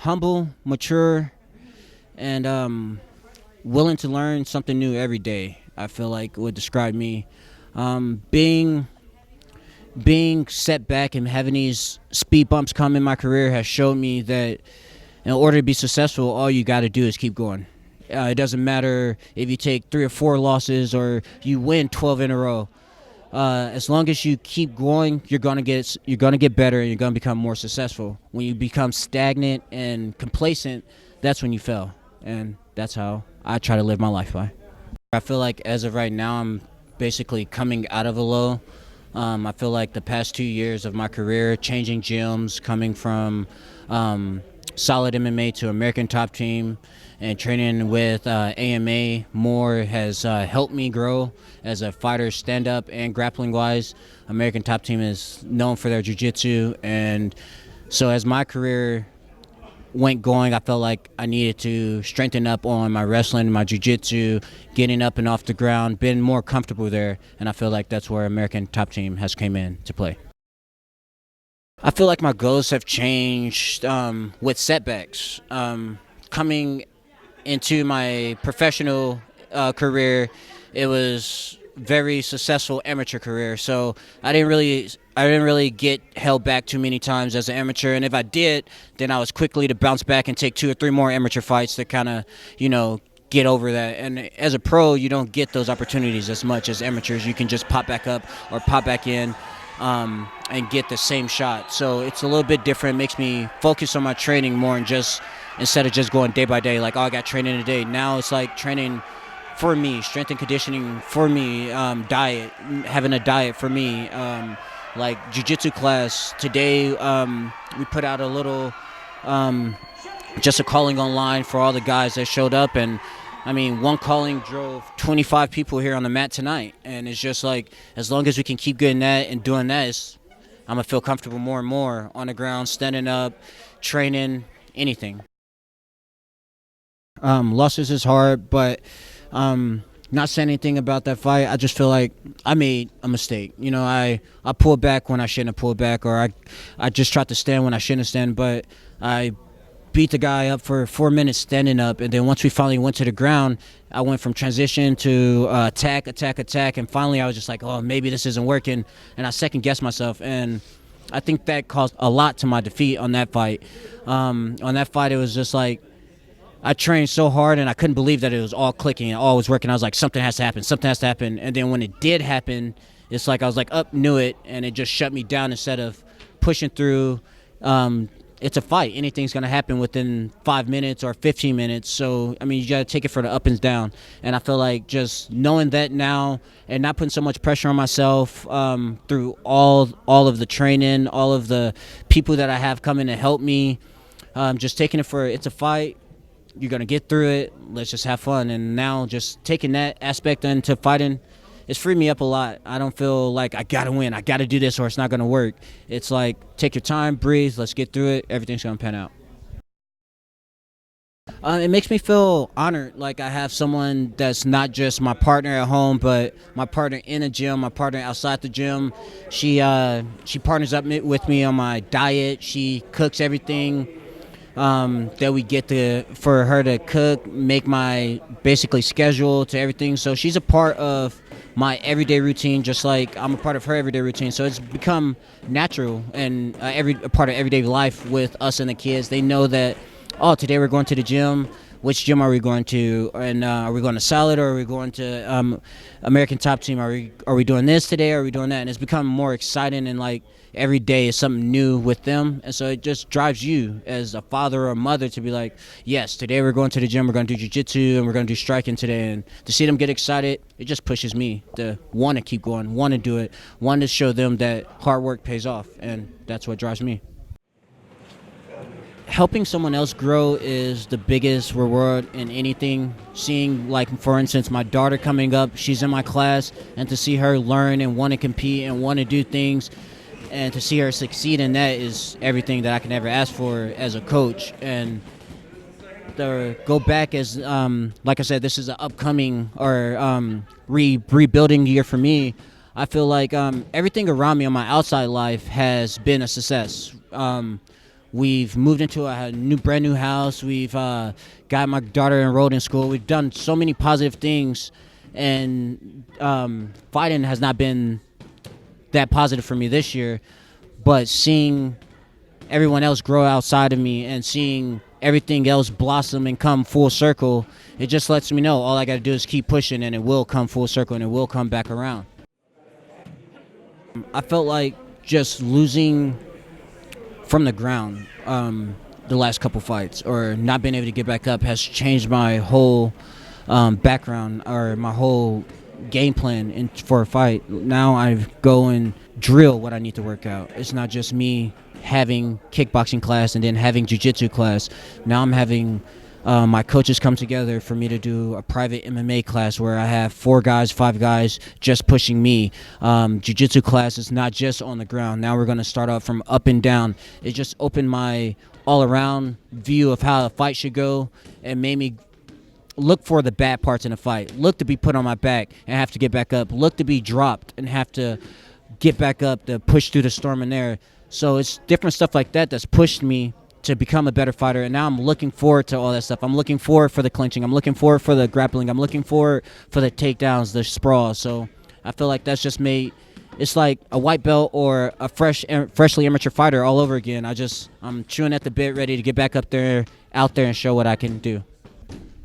humble, mature, and willing to learn something new every day. I feel like would describe me. Being set back and having these speed bumps come in my career has showed me that in order to be successful, all you got to do is keep going. It doesn't matter if you take 3 or 4 losses or you win 12 in a row. As long as you keep going, you're gonna get better and you're gonna become more successful. When you become stagnant and complacent, that's when you fail, and that's how I try to live my life by. I feel like as of right now, I'm basically coming out of a low. I feel like the past 2 years of my career, changing gyms, coming from solid MMA to American Top Team, and training with AMA more has helped me grow as a fighter, stand-up and grappling-wise. American Top Team is known for their jiu-jitsu, and so as my career went going, I felt like I needed to strengthen up on my wrestling, my jiu-jitsu, getting up and off the ground, been more comfortable there, and I feel like that's where American Top Team has came in to play. I feel like my goals have changed with setbacks. Coming into my professional career, it was very successful amateur career, so I didn't really get held back too many times as an amateur, and if I did, then I was quickly to bounce back and take 2 or 3 more amateur fights to kind of, get over that. And as a pro, you don't get those opportunities as much as amateurs. You can just pop back up or pop back in and get the same shot. So it's a little bit different. It makes me focus on my training more and instead of just going day by day, like, oh, I got training today. Now it's like training for me, strength and conditioning for me, diet, having a diet for me. Like jiu-jitsu class today, we put out a little, just a calling online for all the guys that showed up, and I mean, one calling drove 25 people here on the mat tonight, and it's just like, as long as we can keep getting that and doing that, I'm gonna feel comfortable more and more on the ground, standing up, training, anything. Losses is hard, but not saying anything about that fight. I just feel like I made a mistake. I pulled back when I shouldn't have pulled back, or I just tried to stand when I shouldn't have stand, but I beat the guy up for 4 minutes standing up, and then once we finally went to the ground, I went from transition to attack, and finally I was just like, oh, maybe this isn't working, and I second-guessed myself, and I think that caused a lot to my defeat on that fight. On that fight, it was just like, I trained so hard, and I couldn't believe that it was all clicking and all was working. I was like, something has to happen. And then when it did happen, it's like I was like, knew it, and it just shut me down instead of pushing through. It's a fight. Anything's going to happen within 5 minutes or 15 minutes. So, I mean, you got to take it for the up and down. And I feel like just knowing that now and not putting so much pressure on myself through all of the training, all of the people that I have coming to help me, just taking it for it's a fight. You're going to get through it. Let's just have fun. And now just taking that aspect into fighting, it's freed me up a lot. I don't feel like I got to win. I got to do this or it's not going to work. It's like, take your time, breathe, let's get through it. Everything's going to pan out. It makes me feel honored, like I have someone that's not just my partner at home, but my partner in a gym, my partner outside the gym. She partners up with me on my diet. She cooks everything that we get for her to cook, make my basically schedule to everything. So she's a part of my everyday routine, just like I'm a part of her everyday routine. So it's become natural and a part of everyday life with us and the kids. They know that, oh, today we're going to the gym. Which gym are we going to? And are we going to Solid, or are we going to American Top Team? Are we doing this today? Or are we doing that? And it's become more exciting, and like every day is something new with them. And so it just drives you as a father or a mother to be like, yes, today we're going to the gym, we're going to do jiu-jitsu, and we're going to do striking today. And to see them get excited, it just pushes me to want to keep going, want to do it, want to show them that hard work pays off. And that's what drives me. Helping someone else grow is the biggest reward in anything. Seeing, like, for instance, my daughter coming up, she's in my class, and to see her learn and want to compete and want to do things, and to see her succeed in that is everything that I can ever ask for as a coach. And to go back as, like I said, this is an upcoming or rebuilding year for me. I feel like everything around me on my outside life has been a success. We've moved into a brand new house. We've got my daughter enrolled in school. We've done so many positive things, and fighting has not been that positive for me this year. But seeing everyone else grow outside of me and seeing everything else blossom and come full circle, it just lets me know all I got to do is keep pushing, and it will come full circle, and it will come back around. I felt like just losing from the ground the last couple fights, or not being able to get back up, has changed my whole background, or my whole game plan for a fight. Now I go and drill what I need to work out. It's not just me having kickboxing class and then having jiu-jitsu class. Now I'm having my coaches come together for me to do a private MMA class where I have 4 guys, 5 guys just pushing me. Jiu-jitsu class is not just on the ground. Now we're going to start off from up and down. It just opened my all-around view of how a fight should go, and made me look for the bad parts in a fight. Look to be put on my back and have to get back up. Look to be dropped and have to get back up to push through the storm in there. So it's different stuff like that that's pushed me to become a better fighter, and now I'm looking forward to all that stuff. I'm looking forward for the clinching. I'm looking forward for the grappling. I'm looking forward for the takedowns, the sprawl. So I feel like that's just made, it's like a white belt or a freshly amateur fighter all over again. I'm chewing at the bit, ready to get back out there and show what I can do.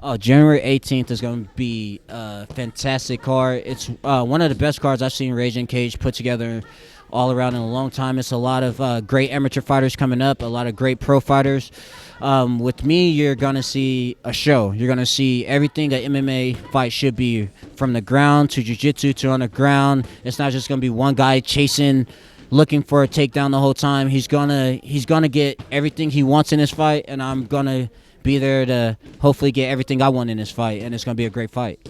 Oh, January 18th is going to be a fantastic card. It's one of the best cards I've seen Raging Cage put together all around in a long time. It's a lot of great amateur fighters coming up, a lot of great pro fighters. With me, you're going to see a show. You're going to see everything an MMA fight should be, from the ground to jiu-jitsu to on the ground. It's not just going to be one guy chasing, looking for a takedown the whole time. He's gonna get everything he wants in this fight, and I'm going to be there to hopefully get everything I want in this fight, and it's going to be a great fight.